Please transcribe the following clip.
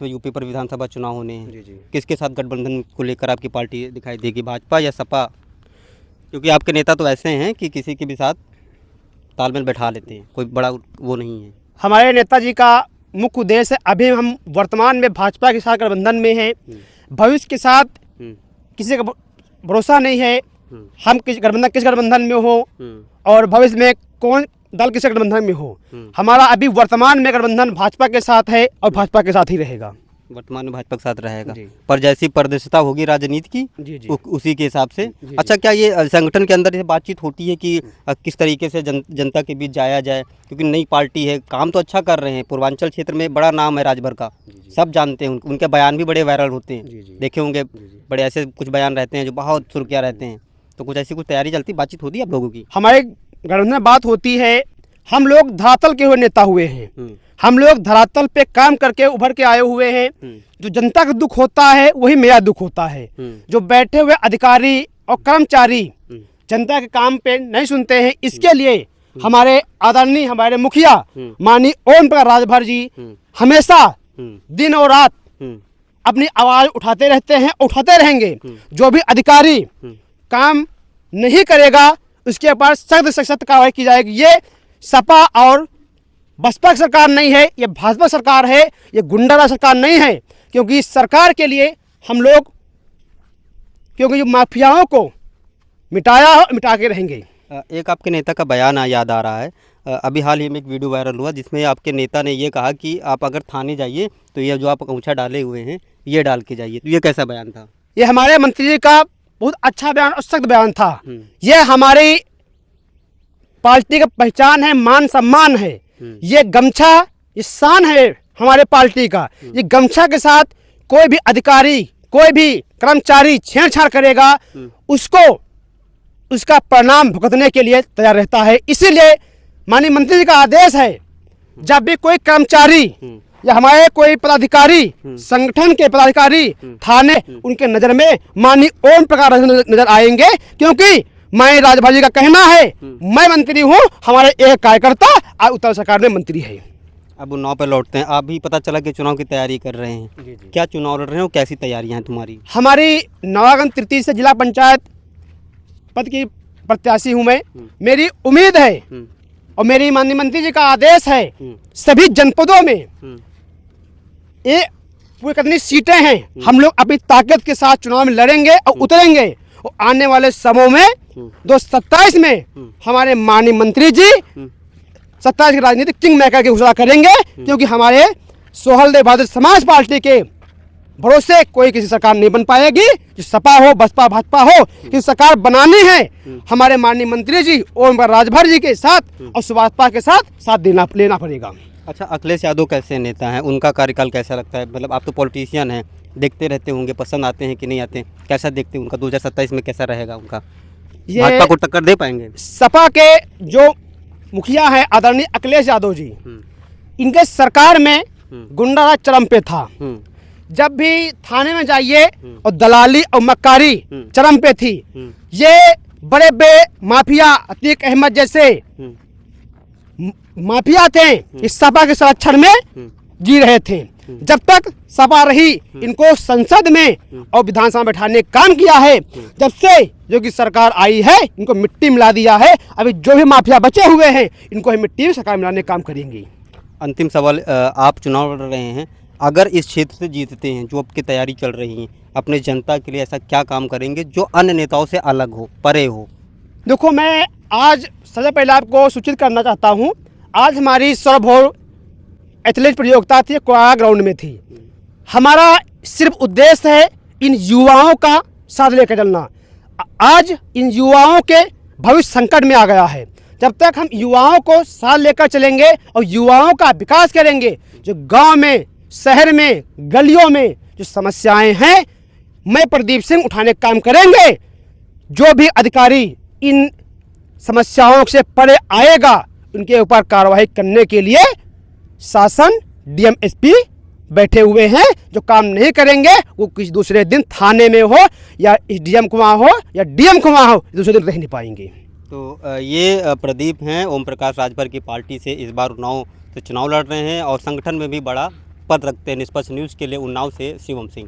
UP पर विधानसभा चुनाव होने हैं। जी जी। किसके साथ गठबंधन को लेकर आपकी पार्टी दिखाई देगी, भाजपा या सपा? क्योंकि आपके नेता तो ऐसे हैं कि किसी के भी साथ तालमेल बैठा लेते हैं, कोई बड़ा वो नहीं है। हमारे नेताजी का मुख्य उद्देश्य है, अभी हम वर्तमान में भाजपा के साथ गठबंधन में हैं, भविष्य के साथ किसी का भरोसा नहीं है। हम किस गठबंधन में हो और भविष्य में कौन दल किस गठबंधन में हो, हमारा अभी वर्तमान में गठबंधन भाजपा के साथ है और भाजपा के साथ ही रहेगा। वर्तमान में भाजपा के साथ रहेगा, जी। पर जैसी पारदर्शिता होगी राजनीति की जी जी। उसी के हिसाब से। जी। अच्छा, क्या ये संगठन के अंदर ये बातचीत होती है कि किस तरीके से जनता के बीच जाया जाए? क्योंकि नई पार्टी है, काम तो अच्छा कर रहे हैं, पूर्वांचल क्षेत्र में बड़ा नाम है राजभर का, सब जानते हैं, उनके बयान भी बड़े वायरल होते हैं, देखे होंगे, बड़े ऐसे कुछ बयान रहते हैं जो बहुत सुर्खियाँ रहते हैं। तो कुछ ऐसी कुछ तैयारी चलती, बातचीत होती है आप लोगों की? हमारे गठबंधन में बात होती है, हम लोग धरातल के हुए नेता हुए हैं, हम लोग धरातल पे काम करके उभर के आए हुए हैं। जो जनता का दुख होता है वही मेरा दुख होता है। जो बैठे हुए अधिकारी और कर्मचारी जनता के काम पे नहीं सुनते हैं, इसके लिए हमारे आदरणीय हमारे मुखिया माननीय ओम प्रकाश राजभर जी हमेशा दिन और रात अपनी आवाज उठाते रहते हैं, उठाते रहेंगे। जो भी अधिकारी काम नहीं करेगा उसके ऊपर सख्त से सख्त कार्रवाई की जाएगी। ये सपा और बसपा की सरकार नहीं है, ये भाजपा सरकार है, ये गुंडाराज सरकार नहीं है। क्योंकि इस सरकार के लिए हम लोग, क्योंकि जो माफियाओं को मिटाया हो, मिटा के रहेंगे। एक आपके नेता का बयान याद आ रहा है, अभी हाल ही में एक वीडियो वायरल हुआ जिसमें आपके नेता ने ये कहा कि आप अगर थाने जाइए तो ये जो आप अंगूठा डाले हुए हैं ये डाल के जाइए। तो ये कैसा बयान था? ये हमारे मंत्री जी का बहुत अच्छा बयान और सख्त बयान था। ये हमारी पार्टी का पहचान है, मान सम्मान है। ये गमछा, ये शान है हमारे पार्टी का। ये गमछा के साथ कोई भी अधिकारी, कोई भी कर्मचारी छेड़छाड़ करेगा, उसको उसका परिणाम भुगतने के लिए तैयार रहता है। इसीलिए माननीय मंत्री जी का आदेश है, जब भी कोई कर्मचारी या हमारे कोई पदाधिकारी, संगठन के पदाधिकारी थाने, उनके नजर में माननीय ओम प्रकाश नजर आएंगे। क्योंकि मैं राजभर जी का कहना है, मैं मंत्री हूँ, हमारे एक कार्यकर्ता आज उत्तर सरकार में मंत्री है। अब उन्नाव पर लौटते हैं, आप भी पता चला कि चुनाव की तैयारी कर रहे हैं। जी जी। क्या चुनाव लड़ रहे हो, कैसी तैयारियां हैं तुम्हारी? हमारी नवागंज तृतीय से जिला पंचायत पद की प्रत्याशी हूँ मैं। मेरी उम्मीद है और मेरी माननीय मंत्री जी का आदेश है, सभी जनपदों में ये पूरी कितनी सीटें हैं, हम लोग अपनी ताकत के साथ चुनाव में लड़ेंगे और उतरेंगे। और आने वाले समय में 2027 में हमारे माननीय मंत्री जी 27 की राजनीति किंग मेकर की घोषणा करेंगे। क्योंकि हमारे सोहलदेव बहादुर समाज पार्टी के भरोसे कोई किसी सरकार नहीं बन पाएगी। जो सपा हो, बसपा, भाजपा हो, किसी सरकार बनानी है हमारे माननीय मंत्री जी ओम राजभर जी के साथ और सुभाषपा के साथ लेना पड़ेगा। अच्छा, अखिलेश यादव कैसे नेता हैं, उनका कार्यकाल कैसा लगता है? मतलब आप तो पॉलिटिशियन हैं, देखते रहते होंगे, पसंद आते हैं कि नहीं आते? कैसा देखते हैं उनका 2027 में कैसा रहेगा उनका? भाजपा को टक्कर दे पाएंगे? सपा के जो मुखिया है आदरणीय अखिलेश यादव जी, इनके सरकार में गुंडाराज चरम पे था। जब भी थाने में जाइए और दलाली और मक्कारी चरम पे थी। ये बड़े बड़े माफिया अतीक अहमद जैसे माफिया थे, इस सपा के संरक्षण में जी रहे थे। जब तक सपा रही, इनको संसद में और विधानसभा में बैठाने का काम किया है। जब से जो कि सरकार आई है, इनको मिट्टी मिला दिया है। अभी जो भी माफिया बचे हुए हैं, इनको मिट्टी में सरकार मिलाने का काम करेंगे। अंतिम सवाल, आप चुनाव लड़ रहे हैं, अगर इस क्षेत्र से जीतते हैं, जो आपकी तैयारी चल रही है, अपने जनता के लिए ऐसा क्या काम करेंगे जो अन्य नेताओं से अलग हो, परे हो? देखो, मैं आज सबसे पहले आपको सूचित करना चाहता हूँ, आज हमारी सर्वभौम एथलेटिक प्रतियोगिता थी, कोरा ग्राउंड में थी। हमारा सिर्फ उद्देश्य है इन युवाओं का साथ लेकर चलना। आज इन युवाओं के भविष्य संकट में आ गया है। जब तक हम युवाओं को साथ लेकर चलेंगे और युवाओं का विकास करेंगे, जो गांव में, शहर में, गलियों में जो समस्याएं हैं, मैं प्रदीप सिंह उठाने का काम करेंगे। जो भी अधिकारी इन समस्याओं से परे आएगा, उनके ऊपर कार्रवाई करने के लिए शासन, डीएम, एसपी बैठे हुए हैं। जो काम नहीं करेंगे वो किसी दूसरे दिन थाने में हो या डीएम को वहाँ हो या डीएम को वहाँ हो, दूसरे दिन रह नहीं पाएंगे। तो ये प्रदीप हैं, ओम प्रकाश राजभर की पार्टी से इस बार उन्नाव से चुनाव लड़ रहे हैं और संगठन में भी बड़ा पद रखते हैं। निष्पक्ष न्यूज़ के लिए उन्नाव से शिवम सिंह।